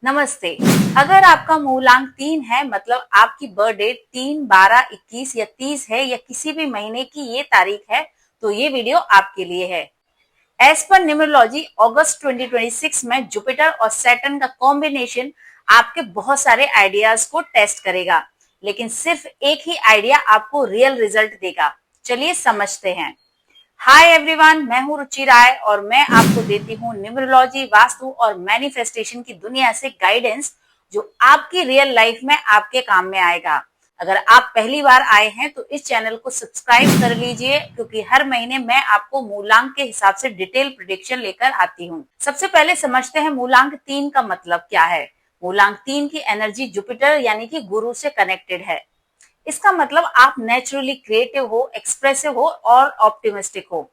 नमस्ते। अगर आपका मूलांक 3 है मतलब आपकी बर्थ डेट 3, 12, 21 या 30 है या किसी भी महीने की ये तारीख है तो ये वीडियो आपके लिए है। एज पर न्यूमरोलॉजी अगस्त 2026 में जुपिटर और सैटर्न का कॉम्बिनेशन आपके बहुत सारे आइडियाज को टेस्ट करेगा, लेकिन सिर्फ एक ही आइडिया आपको रियल रिजल्ट देगा। चलिए समझते हैं। हाय एवरीवन, मैं हूं रुचि राय और मैं आपको देती हूं न्यूमरोलॉजी, वास्तु और मैनिफेस्टेशन की दुनिया से गाइडेंस जो आपकी रियल लाइफ में आपके काम में आएगा। अगर आप पहली बार आए हैं तो इस चैनल को सब्सक्राइब कर लीजिए, क्योंकि हर महीने मैं आपको मूलांक के हिसाब से डिटेल प्रेडिक्शन लेकर आती हूँ। सबसे पहले समझते हैं मूलांक 3 का मतलब क्या है। मूलांक 3 की एनर्जी जुपिटर यानी कि गुरु से कनेक्टेड है। इसका मतलब आप नेचुरली क्रिएटिव हो, एक्सप्रेसिव हो और ऑप्टिमिस्टिक हो।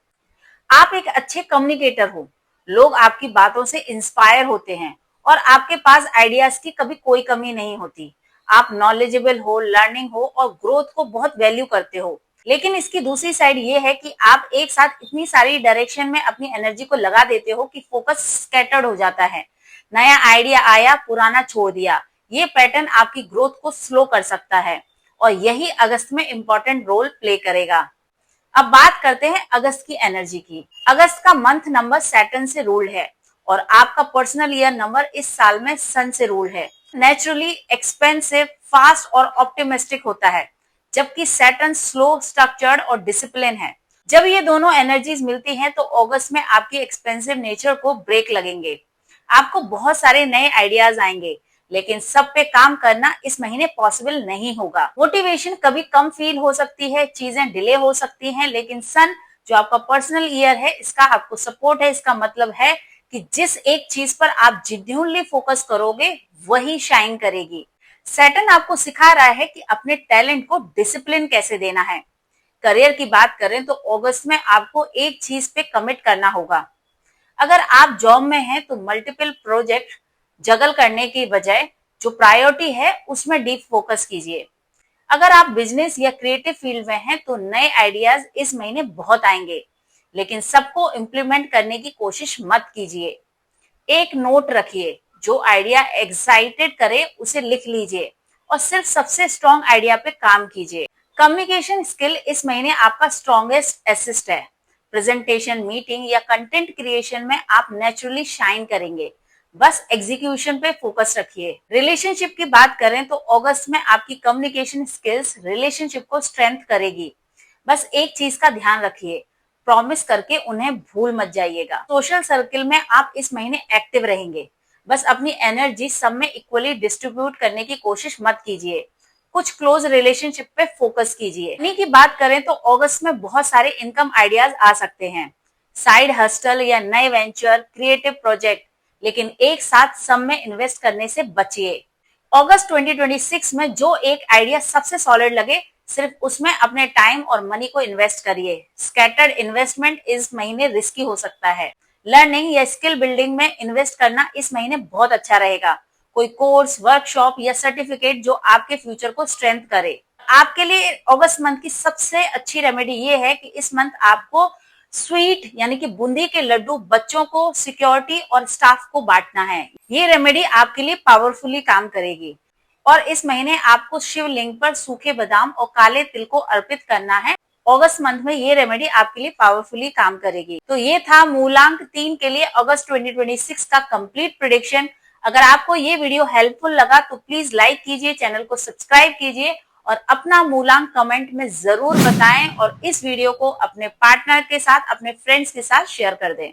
आप एक अच्छे कम्युनिकेटर हो। लोग आपकी बातों से इंस्पायर होते हैं और आपके पास आइडियाज की कभी कोई कमी नहीं होती। आप नॉलेजेबल हो, लर्निंग हो और ग्रोथ को बहुत वैल्यू करते हो। लेकिन इसकी दूसरी साइड ये है कि आप एक साथ इतनी सारी डायरेक्शन में अपनी एनर्जी को लगा देते हो कि फोकस स्कैटर्ड हो जाता है। नया आइडिया आया, पुराना छोड़ दिया। ये पैटर्न आपकी ग्रोथ को स्लो कर सकता है और यही अगस्त में इंपॉर्टेंट रोल प्ले करेगा। अब बात करते हैं अगस्त की एनर्जी की। अगस्त का मंथ नंबर सैटर्न से रूल्ड है और आपका पर्सनल ईयर नंबर इस साल में सन से रूल्ड है। नेचुरली एक्सपेंसिव, फास्ट और ऑप्टिमिस्टिक होता है, जबकि सैटर्न स्लो, स्ट्रक्चर्ड और डिसिप्लिन है। जब ये दोनों एनर्जीज मिलती हैं तो अगस्त में आपकी एक्सपेंसिव नेचर को ब्रेक लगेंगे। आपको बहुत सारे नए आइडियाज आएंगे, लेकिन सब पे काम करना इस महीने पॉसिबल नहीं होगा। मोटिवेशन कभी कम फील हो सकती है, चीजें डिले हो सकती हैं, लेकिन सन जो आपका पर्सनल ईयर है इसका आपको सपोर्ट है। इसका मतलब है कि जिस एक चीज पर आप जेन्युइनली फोकस करोगे वही शाइन करेगी। सैटर्न आपको सिखा रहा है कि अपने टैलेंट को डिसिप्लिन कैसे देना है। करियर की बात करें तो अगस्त में आपको एक चीज पे कमिट करना होगा। अगर आप जॉब में हैं तो मल्टीपल प्रोजेक्ट जगल करने की बजाय जो प्रायोरिटी है उसमें डीप फोकस कीजिए। अगर आप बिजनेस या क्रिएटिव फील्ड में हैं तो नए आइडियाज इस महीने बहुत आएंगे, लेकिन सबको इम्प्लीमेंट करने की कोशिश मत कीजिए। एक नोट रखिए, जो आइडिया एक्साइटेड करे उसे लिख लीजिए और सिर्फ सबसे स्ट्रॉन्ग आइडिया पे काम कीजिए। कम्युनिकेशन स्किल इस महीने आपका स्ट्रॉन्गेस्ट एसिस्ट है। प्रेजेंटेशन, मीटिंग या कंटेंट क्रिएशन में आप नेचुरली शाइन करेंगे। बस एग्जीक्यूशन पे फोकस रखिए। रिलेशनशिप की बात करें तो अगस्त में आपकी कम्युनिकेशन स्किल्स रिलेशनशिप को स्ट्रेंथ करेगी। बस एक चीज का ध्यान रखिए, प्रॉमिस करके उन्हें भूल मत जाइएगा। सोशल सर्किल में आप इस महीने एक्टिव रहेंगे। बस अपनी एनर्जी सब में इक्वली डिस्ट्रीब्यूट करने की कोशिश मत कीजिए। कुछ क्लोज रिलेशनशिप पे फोकस कीजिए। इन्हीं की बात करें तो अगस्त में बहुत सारे इनकम आइडियाज आ सकते हैं। साइड हस्टल या नए वेंचर, क्रिएटिव प्रोजेक्ट, लेकिन एक साथ सब में इन्वेस्ट करने से बचिए। अगस्त 2026 में जो एक आइडिया सबसे सॉलिड लगे सिर्फ उसमें अपने टाइम और मनी को इन्वेस्ट करिए। स्कैटर्ड इन्वेस्टमेंट इस महीने रिस्की हो सकता है। लर्निंग या स्किल बिल्डिंग में इन्वेस्ट करना इस महीने बहुत अच्छा रहेगा। कोई कोर्स, वर्कशॉप या सर्टिफिकेट जो आपके फ्यूचर को स्ट्रेंथ करे। आपके लिए अगस्त मंथ की सबसे अच्छी रेमेडी ये है कि इस मंथ आपको स्वीट यानी कि बूंदी के लड्डू बच्चों को, सिक्योरिटी और स्टाफ को बांटना है। ये रेमेडी आपके लिए पावरफुली काम करेगी। और इस महीने आपको शिवलिंग पर सूखे बादाम और काले तिल को अर्पित करना है। अगस्त मंथ में ये रेमेडी आपके लिए पावरफुली काम करेगी। तो ये था मूलांक 3 के लिए अगस्त 2026 का कंप्लीट प्रेडिक्शन। अगर आपको ये वीडियो हेल्पफुल लगा तो प्लीज लाइक कीजिए, चैनल को सब्सक्राइब कीजिए और अपना मूलांक कमेंट में जरूर बताएं और इस वीडियो को अपने पार्टनर के साथ, अपने फ्रेंड्स के साथ शेयर कर दें।